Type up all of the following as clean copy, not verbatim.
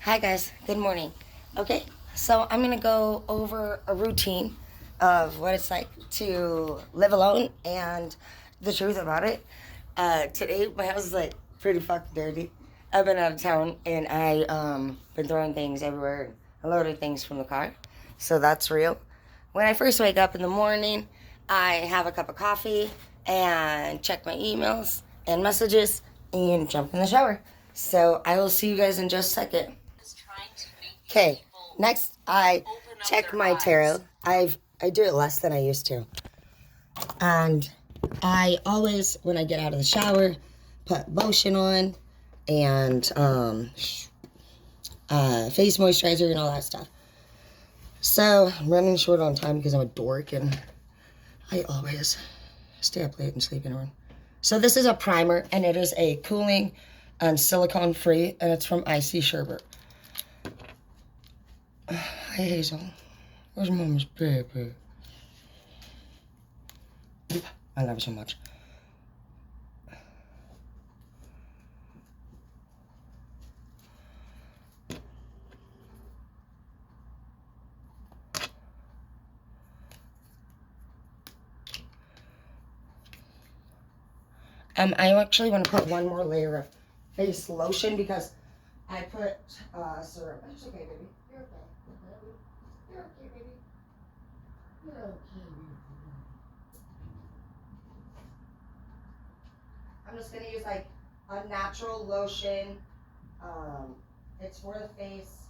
Hi guys, good morning. Okay, so I'm gonna go over a routine of what it's like to live alone and the truth about it. Today my house is like pretty fucking dirty. I've been out of town and I been throwing things everywhere, unloading things from the car. So that's real. When I first wake up in the morning, I have a cup of coffee and check my emails and messages and jump in the shower. So I will see you guys in just a second. Okay, next I check my tarot. I do it less than I used to. And I always, when I get out of the shower, put lotion on and face moisturizer and all that stuff. So I'm running short on time because I'm a dork and I always stay up late and sleep in one. So this is a primer and it is a cooling and silicone free and it's from Icy Sherbet. Hi Hazel. Where's Mama's baby? I love you so much. I actually want to put one more layer of face lotion because I put syrup. It's okay, baby. You're okay. You're okay, baby. You're okay, baby. I'm just gonna use like a natural lotion. It's for the face.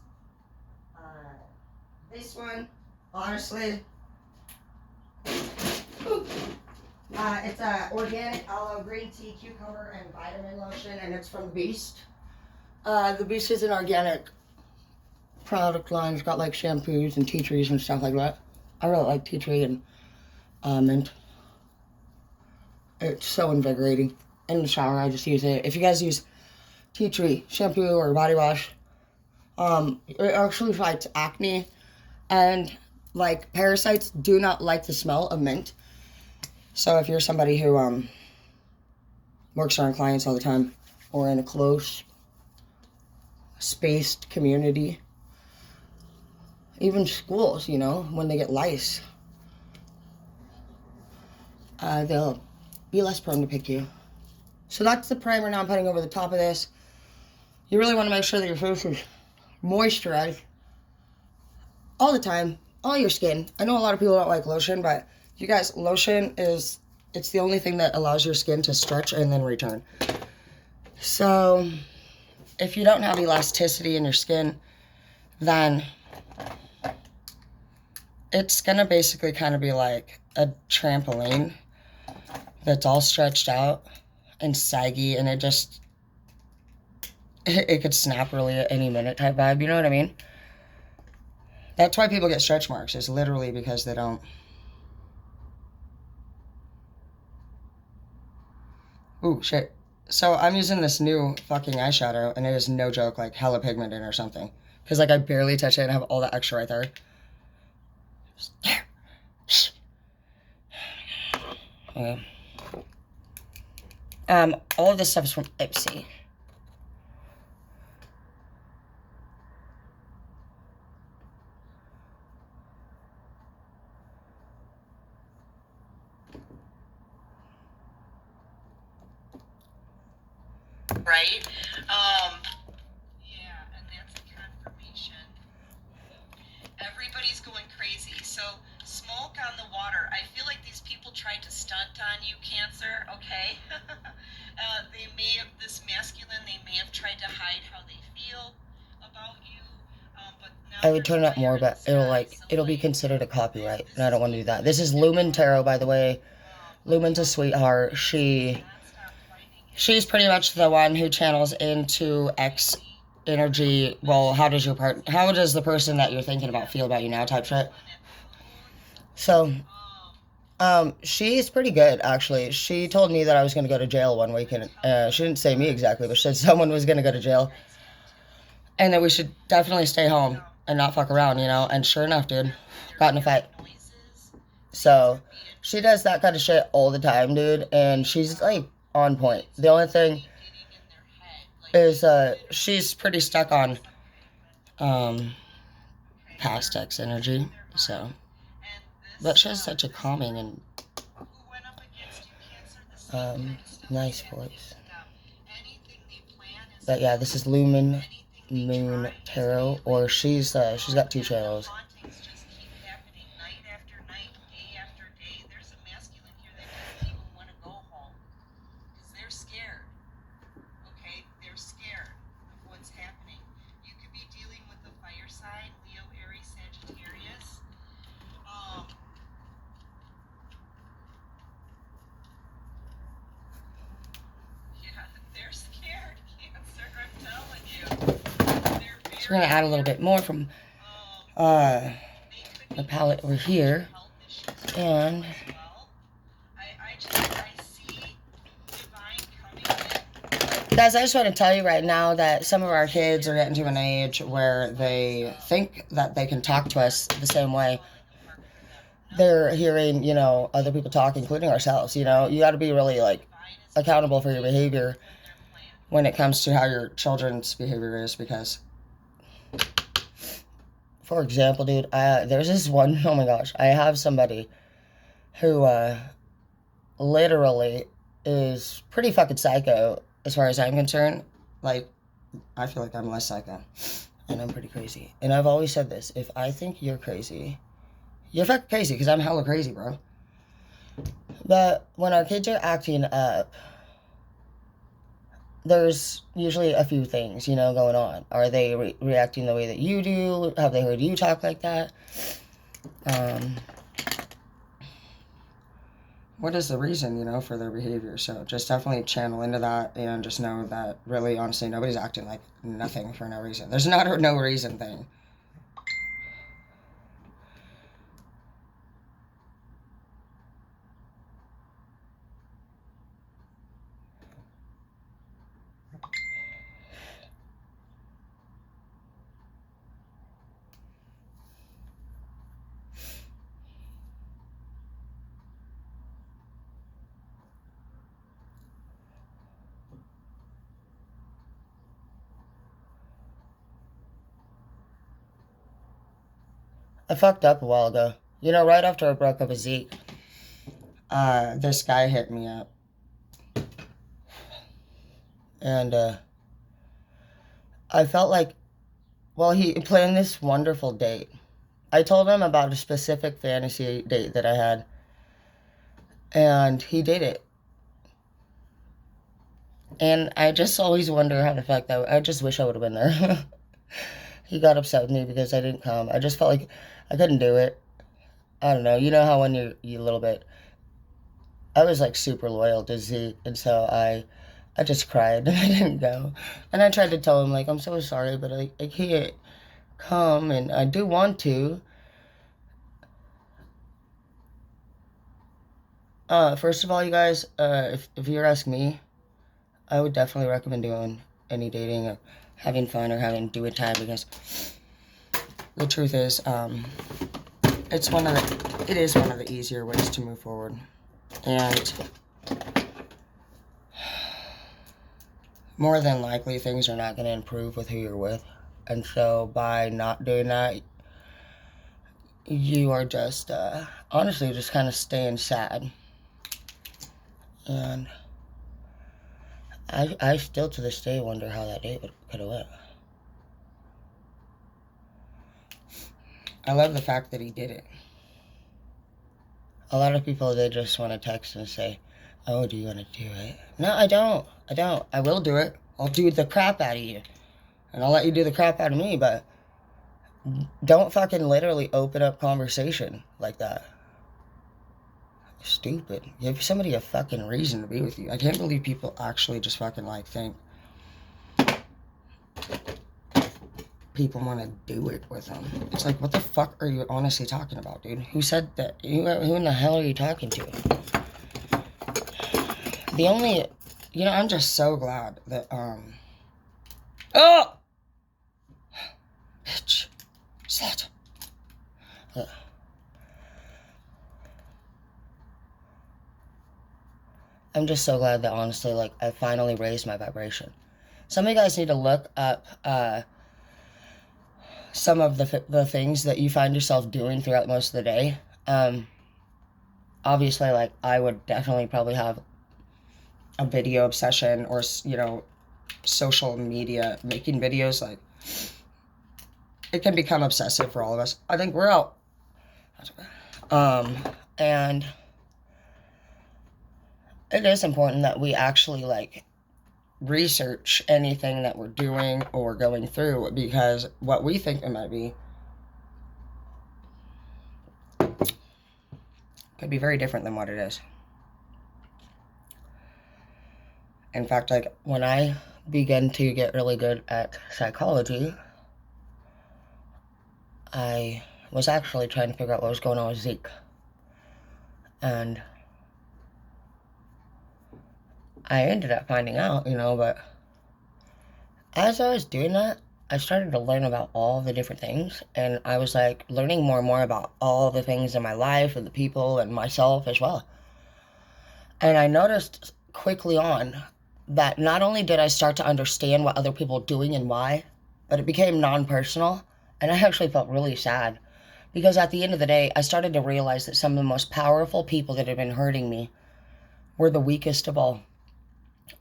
This one, honestly, it's a organic aloe green tea, cucumber, and vitamin lotion, and it's from Beast. The Beast is an organic product line. It's got like shampoos and tea trees and stuff like that. I really like tea tree and mint. It's so invigorating. In the shower, I just use it. If you guys use tea tree shampoo or body wash, it actually fights acne and like parasites do not like the smell of mint. So if you're somebody who works around clients all the time or in a close spaced community, even schools, you know, when they get lice, they'll be less prone to pick you. So that's the primer now I'm putting over the top of this. You really want to make sure that your face is moisturized all the time, all your skin. I know a lot of people don't like lotion, but you guys, lotion is, it's the only thing that allows your skin to stretch and then return. So if you don't have elasticity in your skin, then it's gonna basically kind of be like a trampoline that's all stretched out and saggy, and it could snap really at any minute type vibe, you know what I mean? That's why people get stretch marks, is literally because they don't. Ooh, shit. So I'm using this new fucking eyeshadow, and it is no joke, like hella pigmented or something. Because like I barely touch it and have all that extra right there. Okay. All of this stuff is from Ipsy. Right? Yeah, and that's a confirmation. Everybody's going crazy. So, smoke on the water. I feel like these people tried to stunt on you, Cancer, okay? They may have, this masculine, they may have tried to hide how they feel about you. But now I would turn it up more, but it'll be considered a copyright, and I don't want to do that. This is Lumen Tarot, by the way. Lumen's a sweetheart. She's pretty much the one who channels into X energy. Well, how does the person that you're thinking about feel about you now type shit. So, she's pretty good, actually. She told me that I was going to go to jail one week, and she didn't say me exactly, but she said someone was going to go to jail, and that we should definitely stay home and not fuck around, you know. And sure enough, dude, got in a fight. So she does that kind of shit all the time, dude, and she's like on point. The only thing is she's pretty stuck on past X energy. So, And but this, she has such a calming and who went up against you, Cancer, the same kind of stuff nice is happening voice. to them. Anything they plan is But yeah, this is Lumen anything they Moon try is Tarot, or she's got 2 channels. hauntings just keep happening night after night, day after day. There's a masculine here that doesn't even want to go home because they're scared. Okay, they're scared of what's happening. You could be dealing with the fire sign, Leo, Aries, Sagittarius. Yeah, they're scared, Cancer. I'm telling you. So we're gonna add a little bit more from the palette over here, and guys, I just want to tell you right now that some of our kids are getting to an age where they think that they can talk to us the same way they're hearing, you know, other people talk, including ourselves. You know, you got to be really like accountable for your behavior when it comes to how your children's behavior is, because, for example, dude, there's this one, oh my gosh, I have somebody who literally is pretty fucking psycho as far as I'm concerned. Like, I feel like I'm less psycho, and I'm pretty crazy. And I've always said this: if I think you're crazy, you're fucking crazy, because I'm hella crazy, bro. But when our kids are acting up, there's usually a few things, you know, going on. Are they reacting the way that you do? Have they heard you talk like that? What is the reason, you know, for their behavior? So just definitely channel into that, and just know that really, honestly, nobody's acting like nothing for no reason. There's not a no reason thing. I fucked up a while ago. You know, right after I broke up with Zeke, this guy hit me up. And I felt like, well, he planned this wonderful date. I told him about a specific fantasy date that I had, and he did it. And I just always wonder how the fuck that. I just wish I would have been there. He got upset with me because I didn't come. I just felt like I couldn't do it. I don't know. You know how when you a little bit. I was like super loyal to Zeke, and so I just cried and I didn't go. And I tried to tell him, like, I'm so sorry, but I can't come, and I do want to. First of all, you guys, if you're asking me, I would definitely recommend doing any dating or having fun or having do it time, because the truth is, it is one of the easier ways to move forward. And more than likely, things are not going to improve with who you're with. And so by not doing that, you are just, honestly, just kind of staying sad. And I still to this day wonder how that date could have went. I love the fact that he did it. A lot of people, they just want to text and say, oh, do you want to do it? No, I don't. I will do it. I'll do the crap out of you. And I'll let you do the crap out of me, but don't fucking literally open up conversation like that. Stupid. Give somebody a fucking reason to be with you. I can't believe people actually just fucking like think people want to do it with them. It's like, what the fuck are you honestly talking about, dude? Who said that? Who in the hell are you talking to? The only, you know, I'm just so glad that, oh! Bitch. Shit. I'm just so glad that, honestly, like, I finally raised my vibration. Some of you guys need to look up, some of the things that you find yourself doing throughout most of the day. Obviously, like, I would definitely probably have a video obsession, or, you know, social media, making videos. Like, it can become obsessive for all of us. I think we're out. And it is important that we actually, like, research anything that we're doing or going through, because what we think it might be could be very different than what it is. In fact, like, when I began to get really good at psychology, I was actually trying to figure out what was going on with Zeke. And I ended up finding out, you know, but as I was doing that, I started to learn about all the different things, and I was, like, learning more and more about all the things in my life and the people and myself as well. And I noticed quickly on that not only did I start to understand what other people were doing and why, but it became non-personal, and I actually felt really sad, because at the end of the day, I started to realize that some of the most powerful people that had been hurting me were the weakest of all.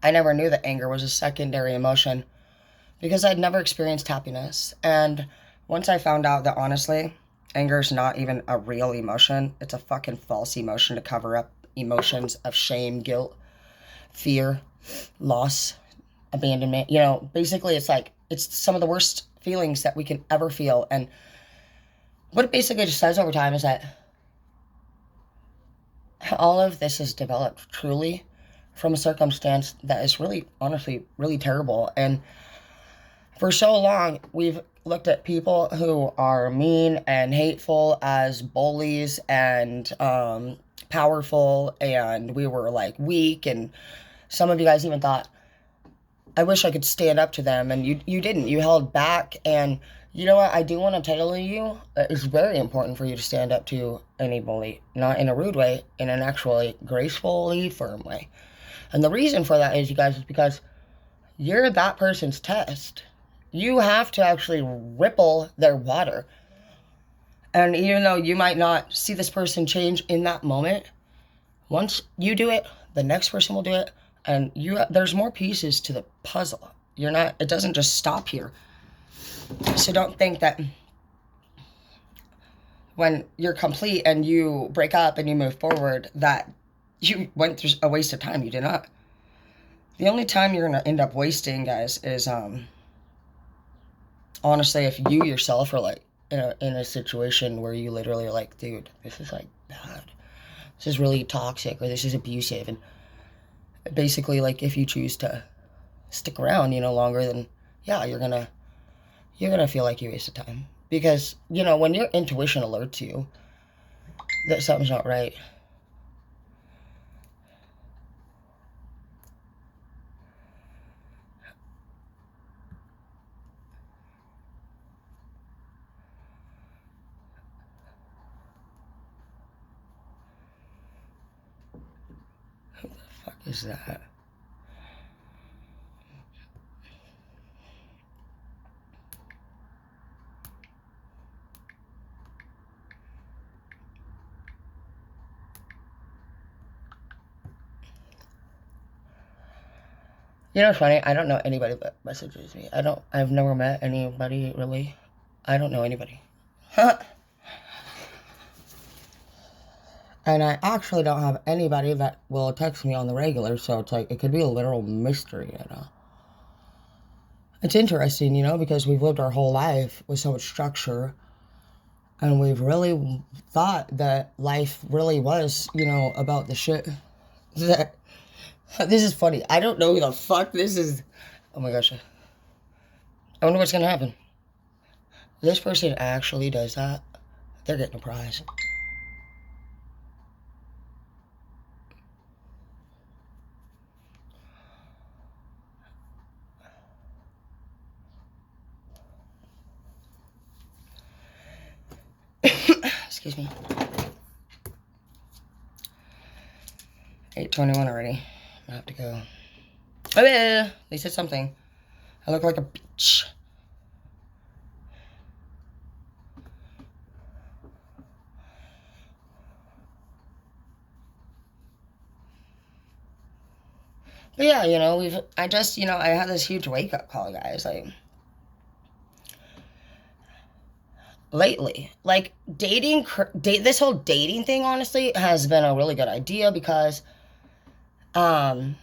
I never knew that anger was a secondary emotion, because I'd never experienced happiness. And once I found out that, honestly, anger is not even a real emotion, it's a fucking false emotion to cover up emotions of shame, guilt, fear, loss, abandonment. You know, basically, it's like, it's some of the worst feelings that we can ever feel. And what it basically just says over time is that all of this is developed truly from a circumstance that is really, honestly, really terrible. And for so long, we've looked at people who are mean and hateful as bullies and powerful, and we were, like, weak. And some of you guys even thought, I wish I could stand up to them, and you didn't. You held back. And you know what? I do want to tell you, it's very important for you to stand up to any bully, not in a rude way, in an actually gracefully firm way. And the reason for that is, you guys, is because you're that person's test. You have to actually ripple their water. And even though you might not see this person change in that moment, once you do it, the next person will do it, and there's more pieces to the puzzle. It doesn't just stop here. So don't think that when you're complete and you break up and you move forward, that you went through a waste of time. You did not. The only time you're going to end up wasting, guys, is honestly, if you yourself are, like, in a situation where you literally are like, dude, this is, like, bad. This is really toxic, or this is abusive. And basically, like, if you choose to stick around, you know, longer, then yeah, you're gonna feel like you wasted time. Because, you know, when your intuition alerts you that something's not right, who the fuck is that? You know, it's funny, I don't know anybody that messages me. I've never met anybody, really. I don't know anybody. And I actually don't have anybody that will text me on the regular, so it's like, it could be a literal mystery, you know. It's interesting, you know, because we've lived our whole life with so much structure, and we've really thought that life really was, you know, about the shit that... This is funny. I don't know who the fuck this is. Oh my gosh. I wonder what's gonna happen. This person actually does that, they're getting a prize. Excuse me. 8:21 already. I have to go. Oh yeah, they said something. I look like a bitch. But yeah, you know, I had this huge wake up call, guys. Like, lately, like this whole dating thing, honestly, has been a really good idea because, um,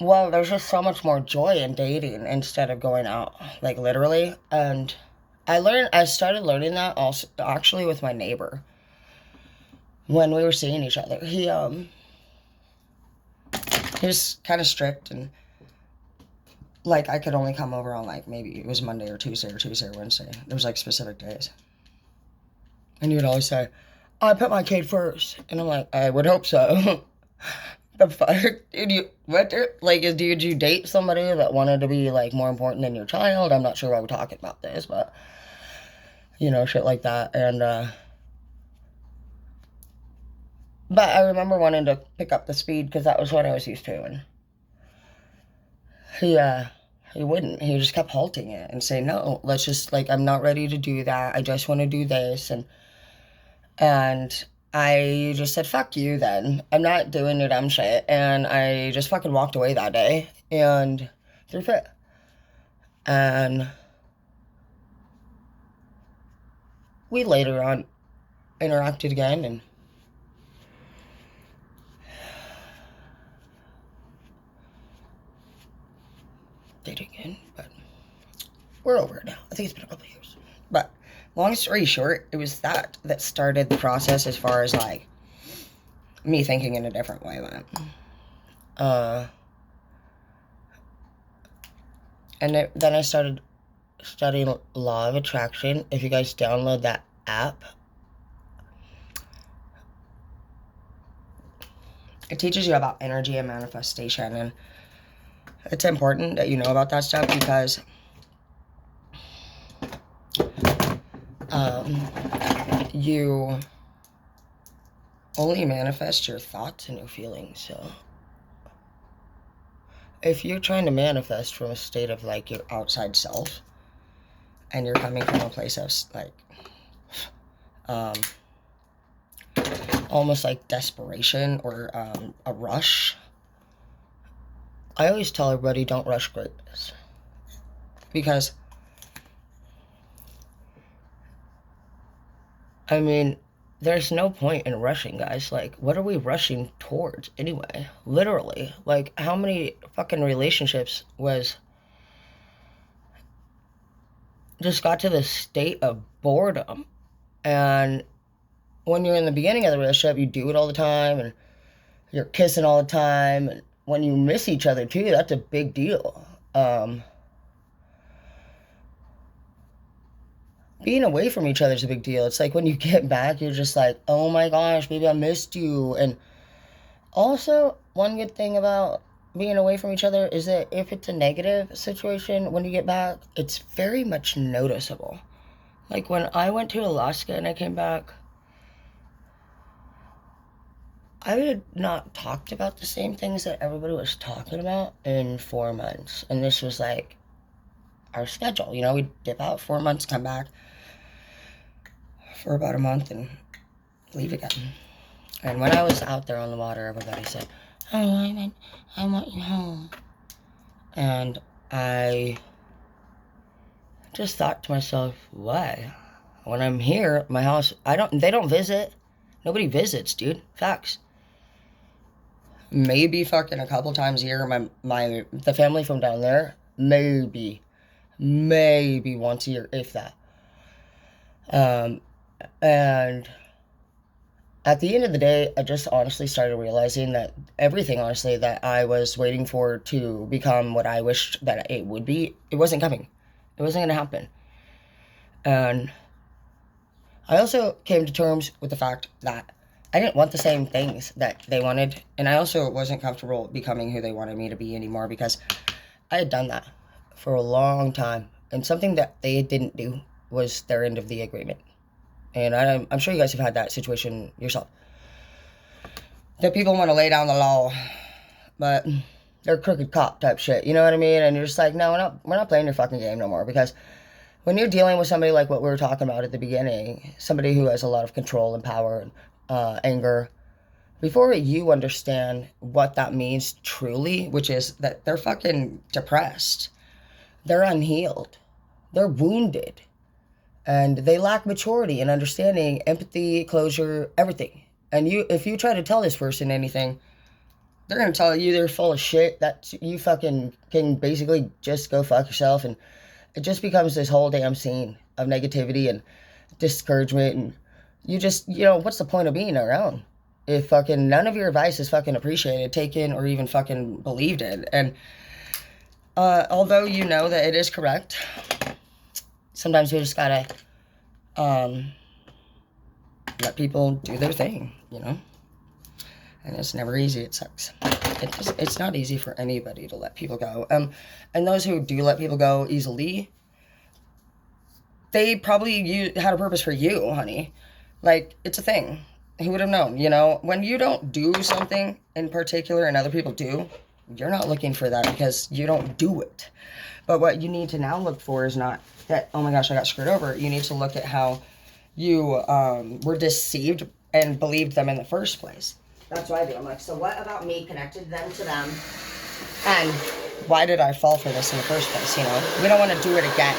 well, there's just so much more joy in dating instead of going out, like literally. And I started learning that also actually with my neighbor when we were seeing each other. He was kind of strict, and like I could only come over on like maybe it was Monday or Tuesday or Wednesday. There was like specific days, and he would always say, "I put my kid first," and I'm like, "I would hope so." The fuck, did you did you date somebody that wanted to be like more important than your child? I'm not sure why we're talking about this, but you know, shit like that. And but I remember wanting to pick up the speed because that was what I was used to, and he uh he wouldn't. He just kept halting it and saying, "No, let's just like I'm not ready to do that. I just want to do this." And I just said, "Fuck you then. I'm not doing your dumb shit." And I just fucking walked away that day and threw fit. And we later on interacted again and dated again, but we're over it now. I think it's been a couple years. But long story short, it was that started the process as far as like me thinking in a different way went. Then I started studying law of attraction. If you guys download that app, it teaches you about energy and manifestation, and it's important that you know about that stuff because you only manifest your thoughts and your feelings. So if you're trying to manifest from a state of like your outside self and you're coming from a place of like almost like desperation or a rush, I always tell everybody don't rush greatness because I mean there's no point in rushing, guys. Like, what are we rushing towards anyway? Literally, like, how many fucking relationships was just got to this state of boredom? And when you're in the beginning of the relationship, you do it all the time, and you're kissing all the time, and when you miss each other too, that's a big deal. Being away from each other is a big deal. It's like when you get back, you're just like, oh my gosh, baby, I missed you. And also, one good thing about being away from each other is that if it's a negative situation, when you get back, it's very much noticeable. Like when I went to Alaska and I came back, I had not talked about the same things that everybody was talking about in 4 months. And this was like our schedule. You know, we'd dip out 4 months, come back for about a month, and leave again. And when I was out there on the water, everybody said, "Oh, I want you home." And I just thought to myself, why? When I'm here, my house, they don't visit. Nobody visits, dude. Facts. Maybe fucking a couple times a year, the family from down there, maybe once a year, if that. And at the end of the day, I just honestly started realizing that everything, honestly, that I was waiting for to become what I wished that it would be, it wasn't coming. It wasn't going to happen. And I also came to terms with the fact that I didn't want the same things that they wanted. And I also wasn't comfortable becoming who they wanted me to be anymore because I had done that for a long time. And something that they didn't do was their end of the agreement. And I'm sure you guys have had that situation yourself. That people want to lay down the law, but they're crooked cop type shit. You know what I mean? And you're just like, no, we're not playing your fucking game no more. Because when you're dealing with somebody like what we were talking about at the beginning, somebody who has a lot of control and power and anger, before you understand what that means truly, which is that they're fucking depressed, they're unhealed, they're wounded, and they lack maturity and understanding, empathy, closure, everything. And if you try to tell this person anything, they're gonna tell you they're full of shit, that you fucking can basically just go fuck yourself. And it just becomes this whole damn scene of negativity and discouragement. And what's the point of being around if fucking none of your advice is fucking appreciated, taken, or even fucking believed in? And although you know that it is correct, sometimes we just gotta let people do their thing, and it's never easy. It sucks. It's not easy for anybody to let people go. And those who do let people go easily, they probably had a purpose for you, honey. Like, it's a thing. Who would have known, When you don't do something in particular and other people do, you're not looking for that because you don't do it. But what you need to now look for is not that, oh my gosh, I got screwed over. You need to look at how you were deceived and believed them in the first place. That's what I do. I'm like, so what about me connected them to them? And why did I fall for this in the first place, We don't want to do it again.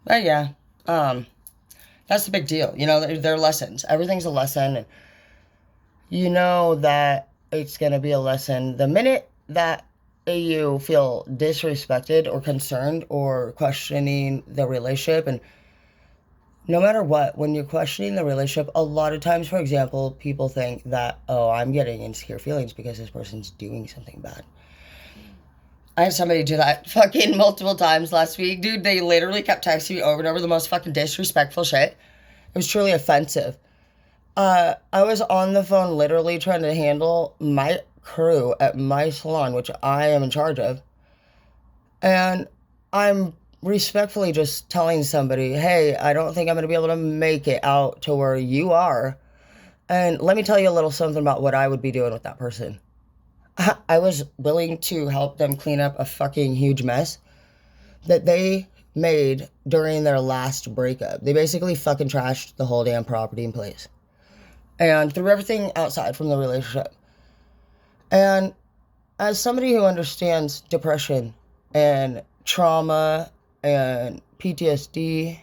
But yeah, that's the big deal. They're lessons. Everything's a lesson. You know that it's going to be a lesson the minute that you feel disrespected or concerned or questioning the relationship. And no matter what, when you're questioning the relationship, a lot of times, for example, people think that, oh, I'm getting insecure feelings because this person's doing something bad. I had somebody do that fucking multiple times last week. Dude, they literally kept texting me over and over the most fucking disrespectful shit. It was truly offensive. I was on the phone literally trying to handle my crew at my salon, which I am in charge of. And I'm respectfully just telling somebody, hey, I don't think I'm going to be able to make it out to where you are. And let me tell you a little something about what I would be doing with that person. I was willing to help them clean up a fucking huge mess that they made during their last breakup. They basically fucking trashed the whole damn property in place and threw everything outside from the relationship. And as somebody who understands depression and trauma and PTSD,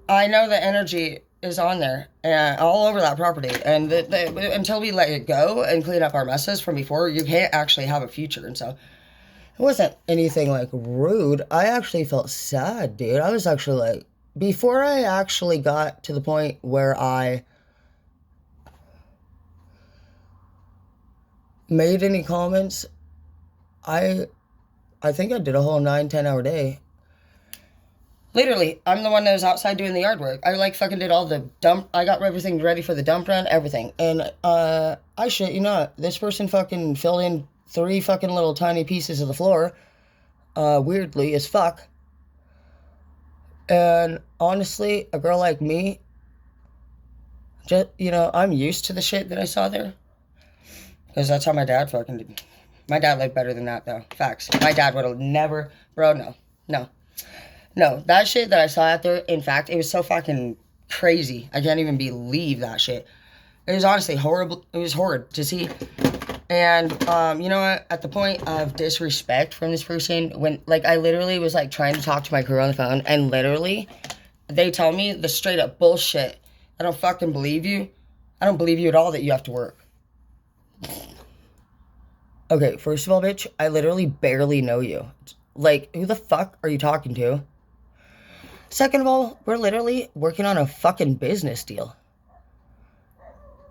I know the energy is on there and all over that property, and until we let it go and clean up our messes from before, you can't actually have a future. And so it wasn't anything like rude. I actually felt sad, dude. I was actually like, before I actually got to the point where I made any comments, I think I did a whole 9-10 hour day. Literally, I'm the one that was outside doing the yard work. I fucking did all the dump. I got everything ready for the dump run, everything. And I shit you not, this person fucking filled in 3 fucking little tiny pieces of the floor, weirdly as fuck. And honestly, a girl like me, just, I'm used to the shit that I saw there. Because that's how my dad fucking did. My dad lived better than that, though. Facts. My dad would have never, bro, no. No, that shit that I saw out there, in fact, it was so fucking crazy. I can't even believe that shit. It was honestly horrible. It was horrid to see. And, you know what? At the point of disrespect from this person, when, I literally was, trying to talk to my crew on the phone, and literally, they tell me the straight up bullshit. I don't fucking believe you. I don't believe you at all that you have to work. Okay, first of all, bitch, I literally barely know you. Like, who the fuck are you talking to? Second of all, we're literally working on a fucking business deal.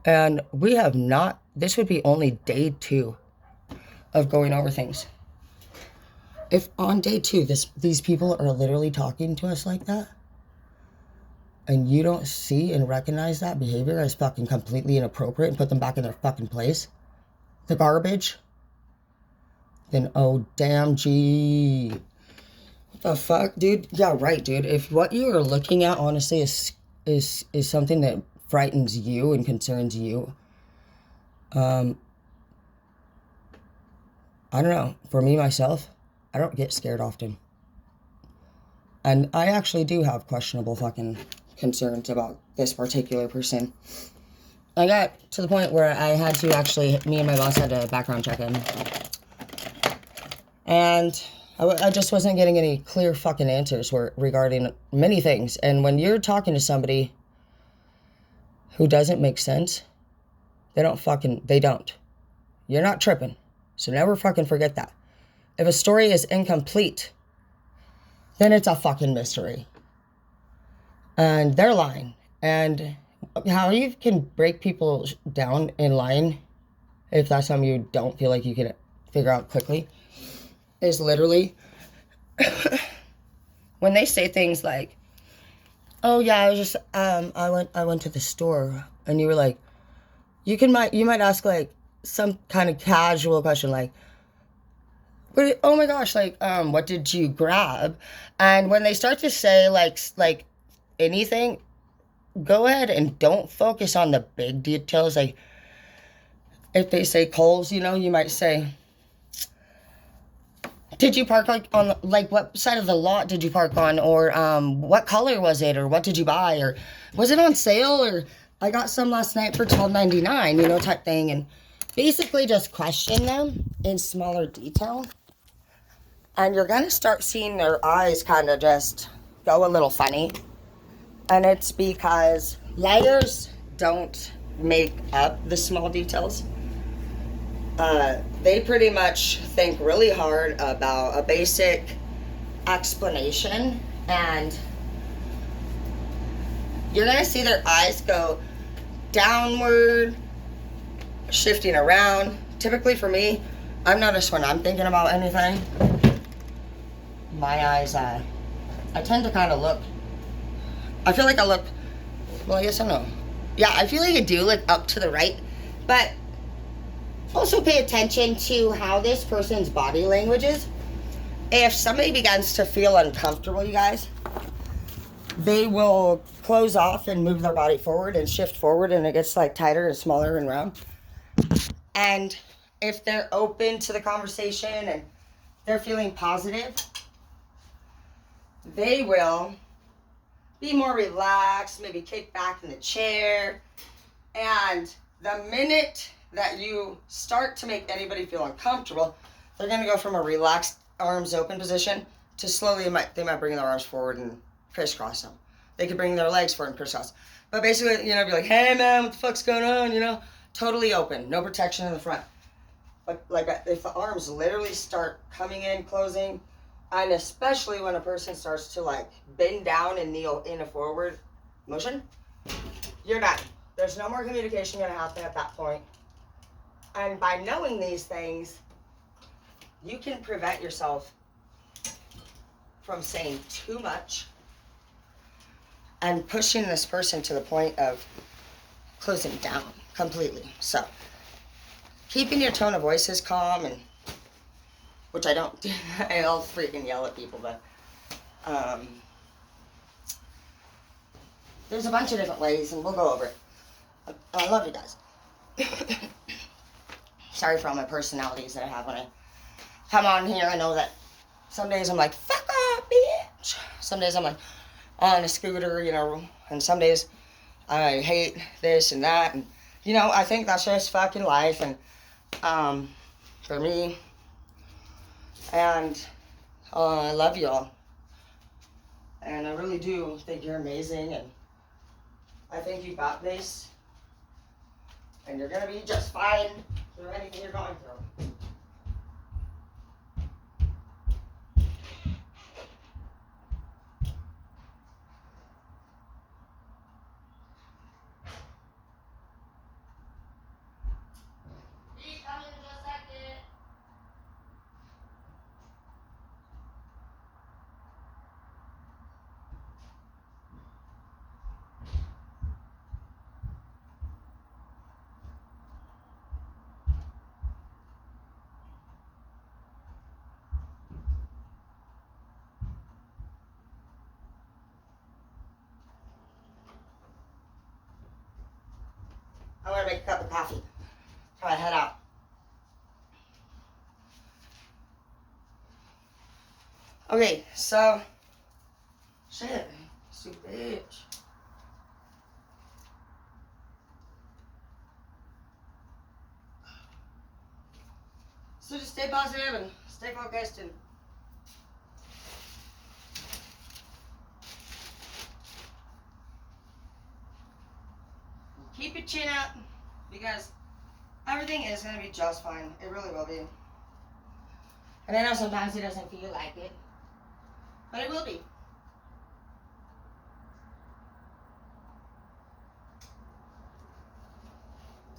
And we have not, this would be only day 2 of going over things. If on day 2, these people are literally talking to us like that, and you don't see and recognize that behavior as fucking completely inappropriate and put them back in their fucking place, the garbage, then oh damn gee. What the fuck, dude? Yeah, right, dude. If what you are looking at honestly is something that frightens you and concerns you, I don't know. For me, myself, I don't get scared often. And I actually do have questionable fucking concerns about this particular person. I got to the point where I had to actually, me and my boss had to background check him. And I just wasn't getting any clear fucking answers regarding many things. And when you're talking to somebody who doesn't make sense, they don't. You're not tripping. So never fucking forget that. If a story is incomplete, then it's a fucking mystery. And they're lying. And how you can break people down in lying, if that's something you don't feel like you can figure out quickly, is literally when they say things like, oh yeah, I was just I went to the store, and you were like, you might ask like some kind of casual question like, oh my gosh, like what did you grab? And when they start to say like anything, go ahead and don't focus on the big details. Like if they say Kohl's, you know, you might say, did you park like on like what side of the lot did you park on, or what color was it, or what did you buy, or was it on sale, or I got some last night for $12.99, you know, type thing. And basically just question them in smaller detail, and you're gonna start seeing their eyes kind of just go a little funny. And it's because liars don't make up the small details. They pretty much think really hard about a basic explanation, and you're gonna see their eyes go downward, shifting around. Typically for me, I've noticed when I'm thinking about anything, my eyes, I tend to kind of look, I feel like I look, well, I guess I don't know. Yeah, I feel like I do look up to the right, but also pay attention to how this person's body language is. If somebody begins to feel uncomfortable, you guys, they will close off and move their body forward and shift forward, and it gets like tighter and smaller and round. And if they're open to the conversation and they're feeling positive, they will be more relaxed, maybe kick back in the chair. And the minute that you start to make anybody feel uncomfortable, they're going to go from a relaxed arms open position to slowly they might bring their arms forward and crisscross them. They could bring their legs forward and crisscross. But basically, you know, be like, hey man, what the fuck's going on? You know, totally open, no protection in the front. But like if the arms literally start coming in, closing, and especially when a person starts to like bend down and kneel in a forward motion, you're done. There's no more communication going to happen at that point. And by knowing these things, you can prevent yourself from saying too much and pushing this person to the point of closing down completely. So, keeping your tone of voice is calm, and which I don't do. I'll freaking yell at people, but there's a bunch of different ways, and we'll go over it. I love you guys. Sorry for all my personalities that I have when I come on here. I know that some days I'm like, fuck off, bitch. Some days I'm like on a scooter, you know, and some days I hate this and that. And, you know, I think that's just fucking life. And for me, and I love you all. And I really do think you're amazing. And I think you got this. And you're going to be just fine through anything you're going through. I want to make a cup of coffee before I head out. Okay, so shit, stupid bitch. So just stay positive and stay focused and keep your chin up because everything is going to be just fine. It really will be. And I know sometimes it doesn't feel like it, but it will be.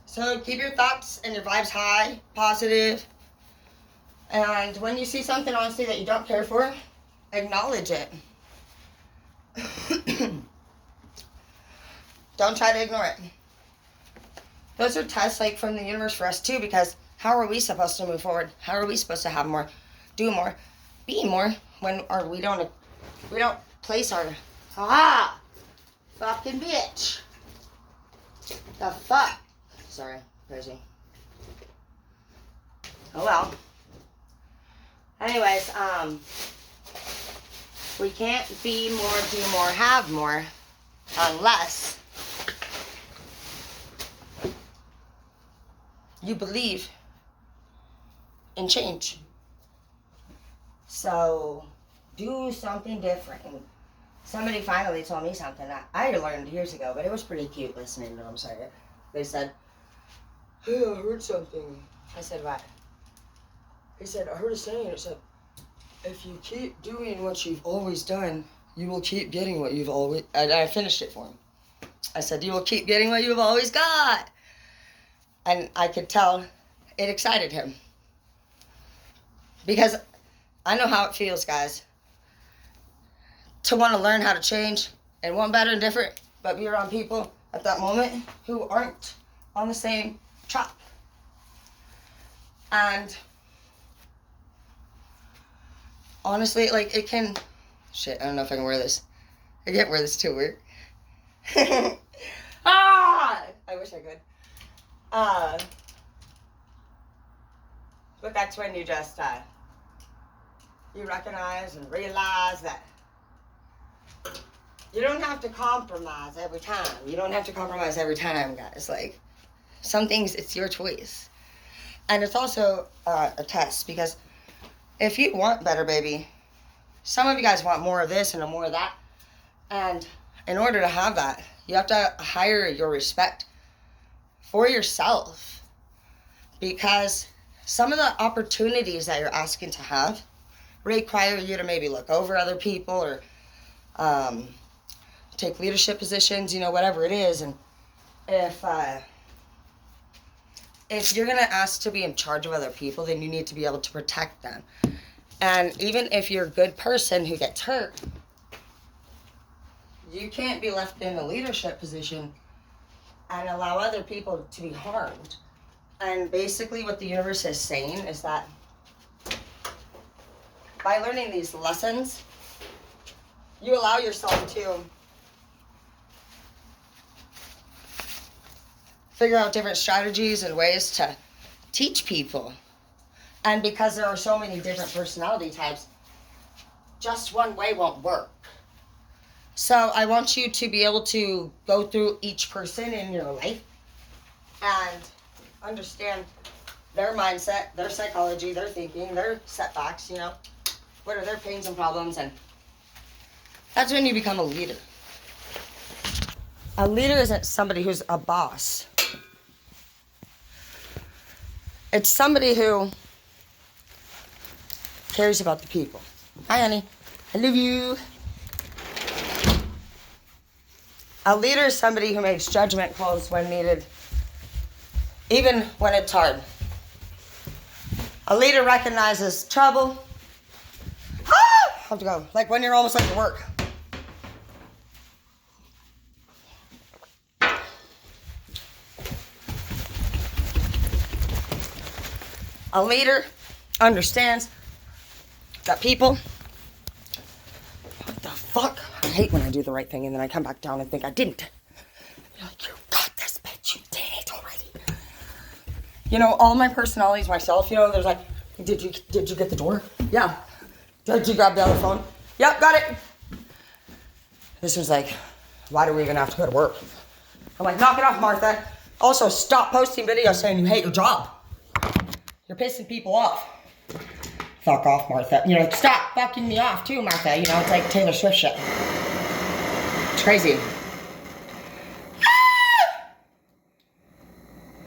So keep your thoughts and your vibes high, positive. And when you see something, honestly, that you don't care for, acknowledge it. Don't try to ignore it. Those are tests like from the universe for us too, because how are we supposed to move forward? How are we supposed to have more, do more, be more when we don't place our fucking bitch. The fuck? Sorry, crazy. Oh well. Anyways, we can't be more, do more, have more unless you believe in change. So do something different. Somebody finally told me something that I learned years ago, but it was pretty cute listening to them say it. They said, "Hey, I heard something." I said, "What?" He said, "I heard a saying. It said, if you keep doing what you've always done, you will keep getting what you've always..." And I finished it for him. I said, "You will keep getting what you've always got." And I could tell it excited him. Because I know how it feels, guys, to want to learn how to change and want better and different, but be around people at that moment who aren't on the same track. And honestly, like, it can... Shit, I don't know if I can wear this. I can't wear this to work. I wish I could. But that's when you just, you recognize and realize that you don't have to compromise every time. You don't have to compromise every time, guys. Like, some things, it's your choice. And it's also a test, because if you want better, baby, some of you guys want more of this and more of that. And in order to have that, you have to hire your respect for yourself. Because some of the opportunities that you're asking to have require you to maybe look over other people or take leadership positions, you know, whatever it is. And if you're going to ask to be in charge of other people, then you need to be able to protect them. And even if you're a good person who gets hurt, you can't be left in a leadership position and allow other people to be harmed. And basically what the universe is saying is that by learning these lessons, you allow yourself to figure out different strategies and ways to teach people. And because there are so many different personality types, just one way won't work. So I want you to be able to go through each person in your life and understand their mindset, their psychology, their thinking, their setbacks, you know. What are their pains and problems? And that's when you become a leader. A leader isn't somebody who's a boss. It's somebody who cares about the people. Hi, honey. I love you. A leader is somebody who makes judgment calls when needed, even when it's hard. A leader recognizes trouble. I have to go. Like when you're almost late to work. A leader understands that people... What the fuck? I hate when I do the right thing and then I come back down and think I didn't. You're like, you got this, bitch. You did it. You know, all my personalities myself, you know, there's like, did you get the door? Yeah. Did you grab the other phone? Yep, got it. This was like, why do we even have to go to work? I'm like, knock it off, Martha. Also, stop posting videos saying you hate your job. You're pissing people off. Fuck off, Martha. You know, stop fucking me off too, Martha. You know, it's like Taylor Swift shit. It's crazy.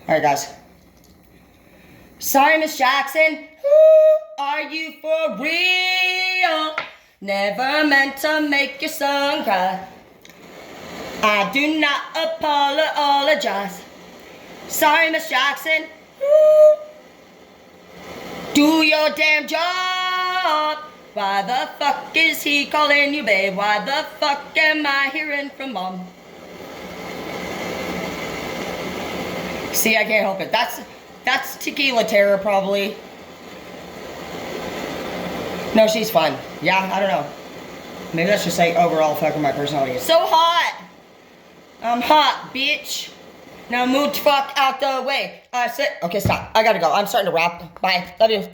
All right, guys. Sorry, Miss Jackson. Are you for real? Never meant to make your son cry. I do not apologize. Sorry, Miss Jackson. Do your damn job. Why the fuck is he calling you, babe? Why the fuck am I hearing from mom? See, I can't help it. That's Tequila Terror, probably. No, she's fun. Yeah, I don't know. Maybe that's just like overall fucking my personality. It's so hot. I'm hot, bitch. Now move the fuck out the way. I said, okay, stop. I gotta go. I'm starting to rap. Bye. Love you.